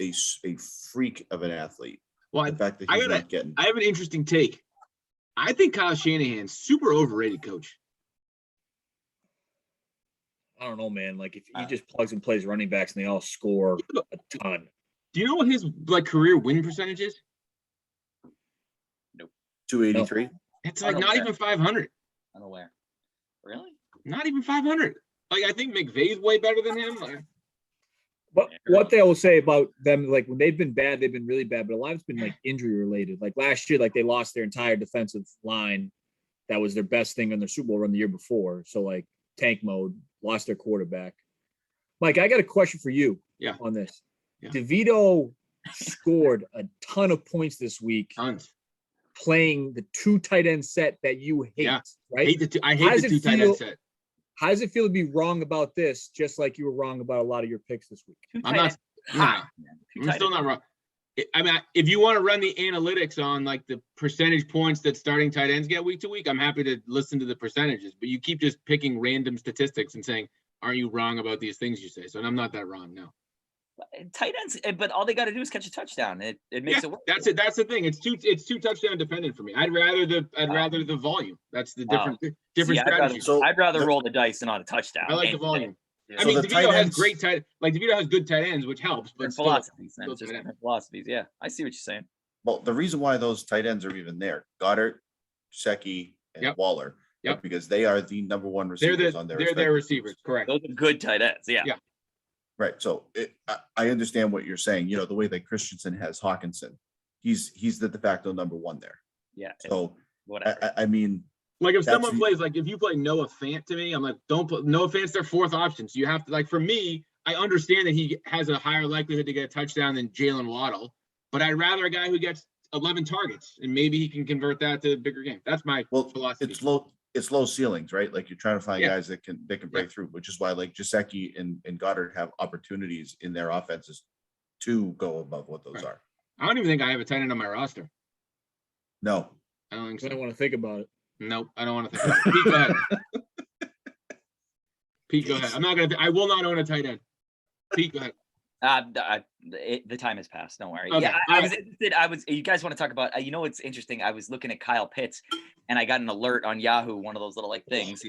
a freak of an athlete. Well, The fact that I he's gotta- not getting. I have an interesting take. I think Kyle Shanahan's super overrated coach. I don't know, man. Like if he just plugs and plays running backs and they all score a ton. Do you know what his career win percentage is? 283. It's like Oh, not okay. even 500. Unaware. Really? Not even 500. Like I think McVay's way better than him. But what they will say about them, like when they've been bad, they've been really bad. But a lot of it's been like injury related. Like last year, like they lost their entire defensive line. That was their best thing on their Super Bowl run the year before. So like tank mode, lost their quarterback. Mike, I got a question for you. Yeah. On this. Yeah. DeVito scored a ton of points this week Tons. playing the two tight end set that you hate, Yeah. right? I How hate does the it two tight feel- end set. How does it feel to be wrong about this, just like you were wrong about a lot of your picks this week? Two I'm tight not. ends. Nah, Hot, man. Two I'm tight still ends. not wrong. I mean, if you want to run the analytics on like the percentage points that starting tight ends get week to week, I'm happy to listen to the percentages. But you keep just picking random statistics and saying, "Aren't you wrong about these things you say?" So I'm not that wrong. No. Tight ends, but all they got to do is catch a touchdown. It makes Yeah, it work. that's it. That's the thing. It's two touchdown dependent for me. I'd rather the volume. That's the different See, strategy. I'd rather the- roll the dice and not a touchdown. I like the And- volume. Yeah. I So mean, the tight DeVito has ends- great DeVito has good tight ends, which helps. But Different still, philosophies, then. still It's just tight end. different philosophies. Yeah, I see what you're saying. Well, the reason why those tight ends are even there, Goddard, Secchi, and Yep. Waller, Yep. because they are the number one they're receivers on their their respective receivers. teams. Correct. Those are good tight ends. Yeah. Yeah. Right. So I understand what you're saying. You know, the way that Christensen has Hawkinson, he's the de facto number one there. Yeah. So Whatever. I mean, Like if That's someone the- plays, like if you play Noah Fant to me, I'm like, don't put Noah Fant's their fourth option. So you have to, like, for me, I understand that he has a higher likelihood to get a touchdown than Jalen Waddle, but I'd rather a guy who gets 11 targets and maybe he can convert that to a bigger game. That's my well, philosophy. it's low ceilings, right? Like you're trying to find Yeah. guys that can break through, which is why like Gesicki and Goddard have opportunities in their offenses to go above what those Right. are. I don't even think I have a tight end on my roster. No, I don't think I don't so. want to think about it. Nope, I don't want to think about it. Pete, go ahead. Pete, go ahead. I'm not gonna. I will not own a tight end. Pete, go ahead. The time has passed. Don't worry. Okay, Yeah, all I was interested. You guys want to talk about? You know what's interesting? I was looking at Kyle Pitts, and I got an alert on Yahoo, one of those little like things.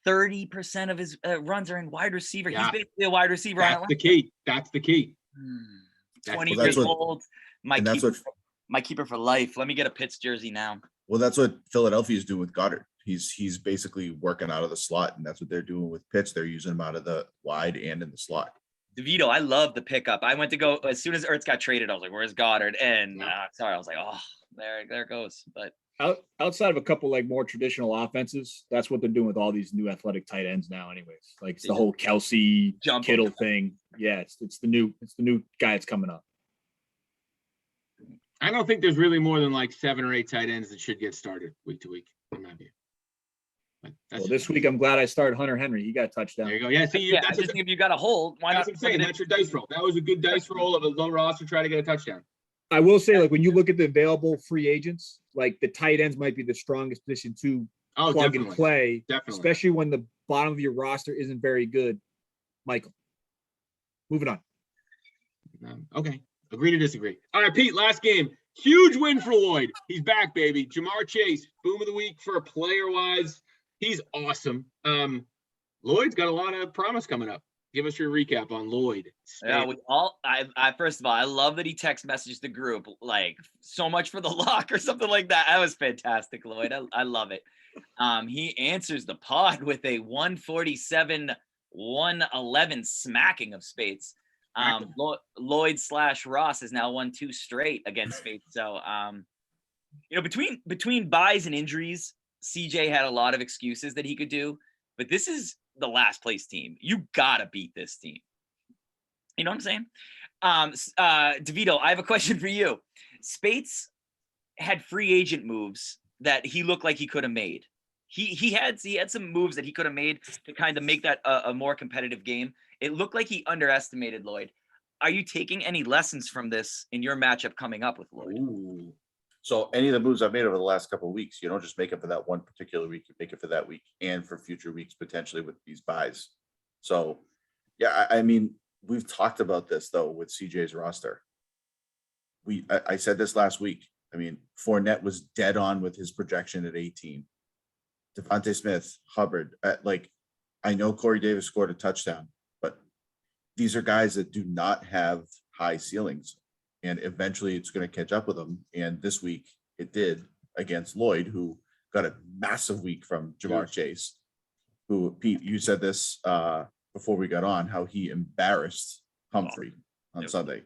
30% of his runs are in wide receiver. Yeah. He's basically a wide receiver. That's the key. That's the key. That's- 20 Well, that's years what- old. My and that's keeper, what my keeper for life. Let me get a Pitts jersey now. well, that's what Philadelphia is doing with Goddard. He's basically working out of the slot, and that's what they're doing with Pitts. They're using him out of the wide and in the slot. DeVito, I love the pickup. I went to go as soon as Ertz got traded. I was like, "Where's Goddard?" And Yeah. sorry, I was like, "Oh, there it goes." But Outside of a couple like more traditional offenses, that's what they're doing with all these new athletic tight ends now. Anyways, like it's the whole Kelsey Jump Kittle them. thing. Yeah, it's the new guy that's coming up. I don't think there's really more than like 7 or 8 tight ends that should get started week to week, in my view. But that's Well, this week I'm glad I started Hunter Henry. He got a touchdown. there you go. Yeah, see, yeah, I that's just think if you got a hold, why that's not? what I'm saying. That's your dice roll. That was a good dice roll of a low roster try to get a touchdown. I will say, like when you look at the available free agents, like the tight ends might be the strongest position to Oh, plug definitely. and play, Definitely. especially when the bottom of your roster isn't very good. Michael, moving on. Okay. Agree to disagree. All right, Pete, last game. Huge win for Lloyd. He's back, baby. Jamar Chase, boom of the week for player wise. He's awesome. Lloyd's got a lot of promise coming up. Give us your recap on Lloyd. Yeah, I first of all, I love that he text messaged the group like so much for the lock or something like that. That was fantastic, Lloyd. I love it. He answers the pod with a 147-111 smacking of Spates. Lloyd / Ross has now won 2 straight against Spates. So, between buys and injuries, CJ had a lot of excuses that he could do, but this is the last place team. You gotta beat this team. You know what I'm saying? DeVito, I have a question for you. Spates had free agent moves that he looked like he could have made. He had some moves that he could have made to kind of make that a more competitive game. It looked like he underestimated Lloyd. Are you taking any lessons from this in your matchup coming up with Lloyd? Ooh. So any of the moves I've made over the last couple of weeks, you don't just make it for that one particular week, you make it for that week and for future weeks potentially with these buys. So yeah, I mean, we've talked about this though with CJ's roster. I said this last week. I mean, Fournette was dead on with his projection at 18. Devontae Smith, Hubbard, I know Corey Davis scored a touchdown, but these are guys that do not have high ceilings. And eventually it's going to catch up with them. And this week it did against Lloyd, who got a massive week from Jamar Chase, who, Pete, you said this before we got on, how he embarrassed Humphrey on Sunday. It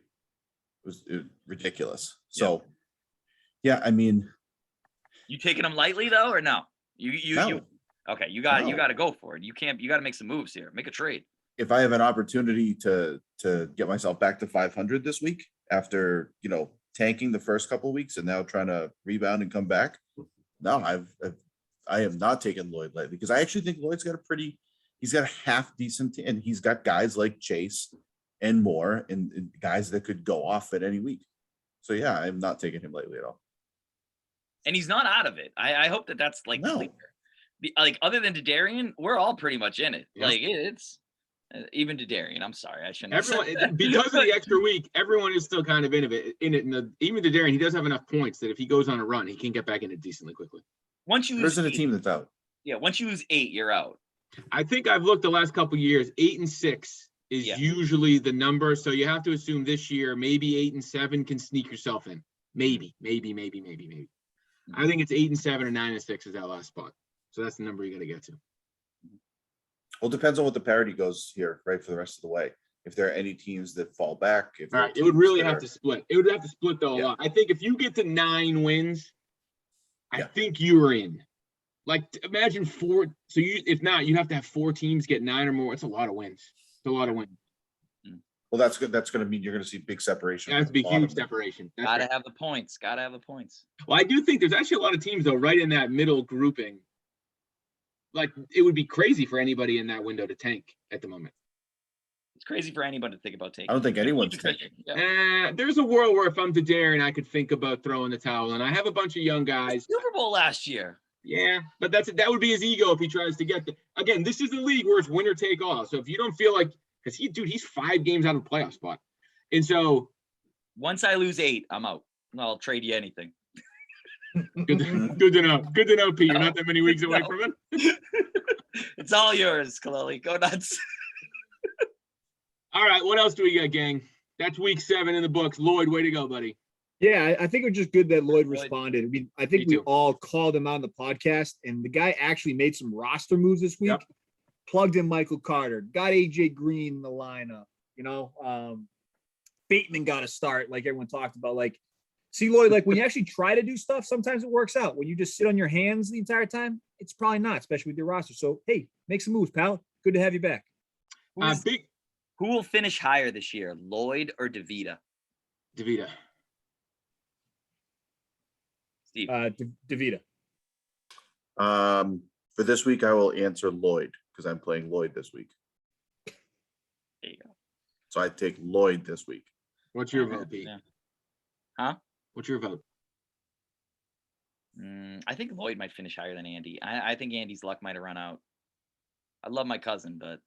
was ridiculous. So, yeah, I mean. You taking him lightly though, or no? No. Okay, you got to go for it. You got to make some moves here. Make a trade. If I have an opportunity to get myself back to 500 this week, after tanking the first couple of weeks and now trying to rebound and come back, no, I have not taken Lloyd lightly, because I actually think Lloyd's got he's got a half decent, and he's got guys like Chase and more, and guys that could go off at any week. So yeah, I'm not taking him lightly at all. And he's not out of it. I hope that's like clear. Like other than D'Darian, we're all pretty much in it. Yeah. Like it's. Even D'Darian, I'm sorry, I shouldn't. Because of the extra week, everyone is still kind of in it. Even D'Darian, he does have enough points that if he goes on a run, he can get back in it decently quickly. Once you lose a team that's out. Yeah, once you lose 8, you're out. I think I've looked the last couple of years. 8 and 6 is usually the number. So you have to assume this year maybe 8 and 7 can sneak yourself in. Maybe. Mm-hmm. I think it's 8 and 7 or 9 and 6 is that last spot. So that's the number you got to get to. Well, it depends on what the parity goes here, right, for the rest of the way. If there are any teams that fall back. All right, it would really have to split. It would have to split though a lot. I think if you get to 9 wins, I think you're in. Like imagine 4. So if not, you have to have 4 teams get 9 or more. It's a lot of wins. It's a lot of wins. Well, that's good. That's going to mean you're going to see big separation. It has to be huge separation. Gotta have the points. Well, I do think there's actually a lot of teams though, right in that middle grouping. Like it would be crazy for anybody in that window to tank at the moment. It's crazy for anybody to think about taking. I don't think anyone's tanking. There's a world where if I'm D'Darian, I could think about throwing the towel in. I have a bunch of young guys. Super Bowl last year. Yeah, but that would be his ego if he tries to get again. This is the league where it's winner take all. So if you don't feel like, because he's 5 games out of the playoff spot, and so once I lose 8, I'm out. I'll trade you anything. Good to know. Good to know, Pete. You're not that many weeks away from it. It's all yours, Kaleli. Go nuts. All right, what else do we got, gang? That's week 7 in the books. Lloyd, way to go, buddy. Yeah, I think it was just good that Lloyd responded. I mean, I think we all called him out on the podcast, and the guy actually made some roster moves this week. Yep. Plugged in Michael Carter, got AJ Green in the lineup. Bateman got a start, like everyone talked about. Like, see, Lloyd, like when you actually try to do stuff, sometimes it works out. When you just sit on your hands the entire time, it's probably not, especially with your roster. So, hey, make some moves, pal. Good to have you back. Who will finish higher this year, Lloyd or DeVita? DeVita. Steve. DeVita. For this week, I will answer Lloyd because I'm playing Lloyd this week. There you go. So I take Lloyd this week. What's your vote, Pete? Yeah. Huh? What's your vote? I think Lloyd might finish higher than Andy. I think Andy's luck might have run out. I love my cousin, but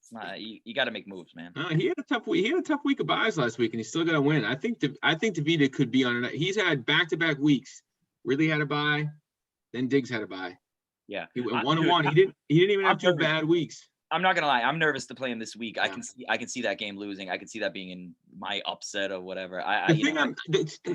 it's not. You got to make moves, man. He had a tough week. He had a tough week of buys last week, and he's still got to win. I think DeVita could be on it. He's had back-to-back weeks. Really had a buy, then Diggs had a buy. Yeah. He went I- 1-1. dude, He didn't even have I'm 2 nervous. bad weeks. I'm not gonna lie. I'm nervous to play him this week. Yeah. I can see that game losing. I can see that being in my upset or whatever. The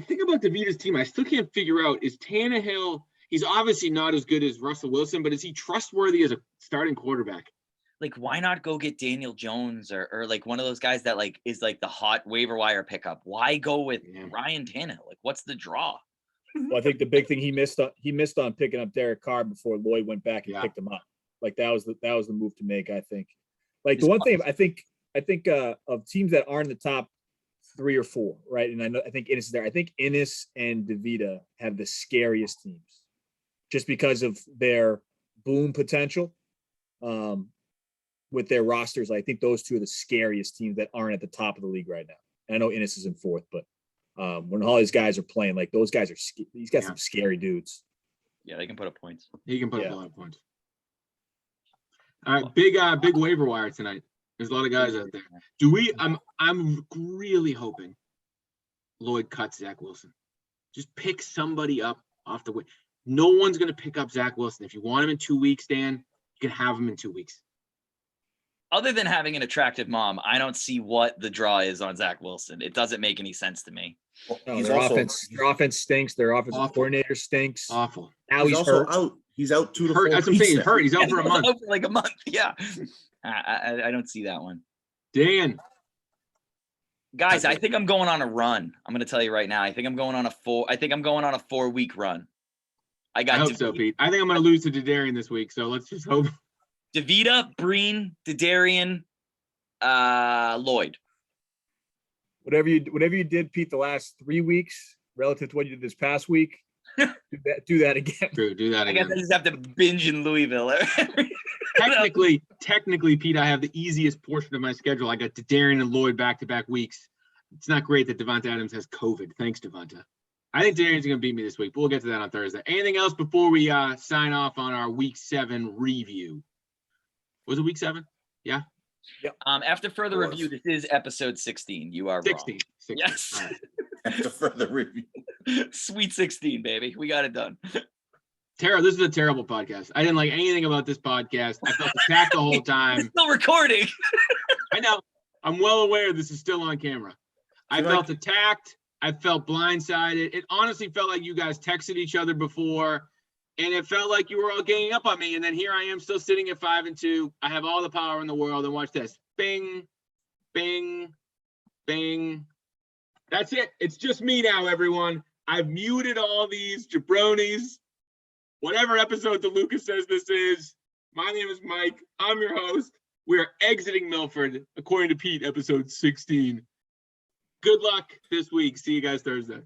thing about DeVita's team, I still can't figure out is Tannehill. He's obviously not as good as Russell Wilson, but is he trustworthy as a starting quarterback? Like, why not go get Daniel Jones or like one of those guys that like is like the hot waiver wire pickup? Why go with Ryan Tannehill? Like, what's the draw? Well, I think the big thing he missed on picking up Derek Carr before Lloyd went back and picked him up. Like that was the move to make, I think. Like the one thing I think of teams that aren't in the top 3 or 4, right? And I think Innis is there. I think Innis and DeVita have the scariest teams just because of their boom potential. With their rosters, I think those 2 are the scariest teams that aren't at the top of the league right now. And I know Innis is in 4th, but when all these guys are playing, like those guys are, he's got some scary dudes. Yeah, they can put up points. He can put up a lot of points. All right, big waiver wire tonight. There's a lot of guys out there. I'm really hoping Lloyd cuts Zach Wilson. Just pick somebody up off the way. No one's going to pick up Zach Wilson. If you want him in 2 weeks, Dan, you can have him in 2 weeks. Other than having an attractive mom, I don't see what the draw is on Zach Wilson. It doesn't make any sense to me. He's their also offense stinks. Their offensive coordinator stinks. Awful. Now he's also hurt. out. He's out 2 to 4 That's what I'm saying. He's weeks. hurt. He's out for a month. Out for like a month. Yeah. I don't see that one. Dan. Guys, I think I'm going on a run. I'm going to tell you right now. I think I'm going on a 4-week run. I hope so, Pete. I think I'm going to lose to D'Adarian this week, so let's just hope. DeVita, Breen, D'Adarian, Lloyd. Whatever you did, Pete, the last 3 weeks relative to what you did this past week, do that again. True, do that I again. guess I just have to binge in Louisville. Technically, Pete, I have the easiest portion of my schedule. I got D'Adarian and Lloyd back-to-back weeks. It's not great that Devonta Adams has COVID. Thanks, Devonta. I think D'Adarian's going to beat me this week, but we'll get to that on Thursday. Anything else before we sign off on our Week 7 review? Was it Week 7? Yeah. Yep. After further review, this is episode 16. You are 16. wrong. 16. Yes. All right. After further review. Sweet 16, baby. We got it done. Tara, this is a terrible podcast. I didn't like anything about this podcast. I felt attacked the whole time. It's still recording. I know. I'm well aware this is still on camera. I felt attacked. I felt blindsided. It honestly felt like you guys texted each other before, and it felt like you were all ganging up on me. And then here I am still sitting at 5-2. I have all the power in the world. And watch this. Bing, bing, bing. That's it. It's just me now, everyone. I've muted all these jabronis. Whatever episode DeLuca says this is. My name is Mike. I'm your host. We're exiting Milford, according to Pete, episode 16. Good luck this week. See you guys Thursday.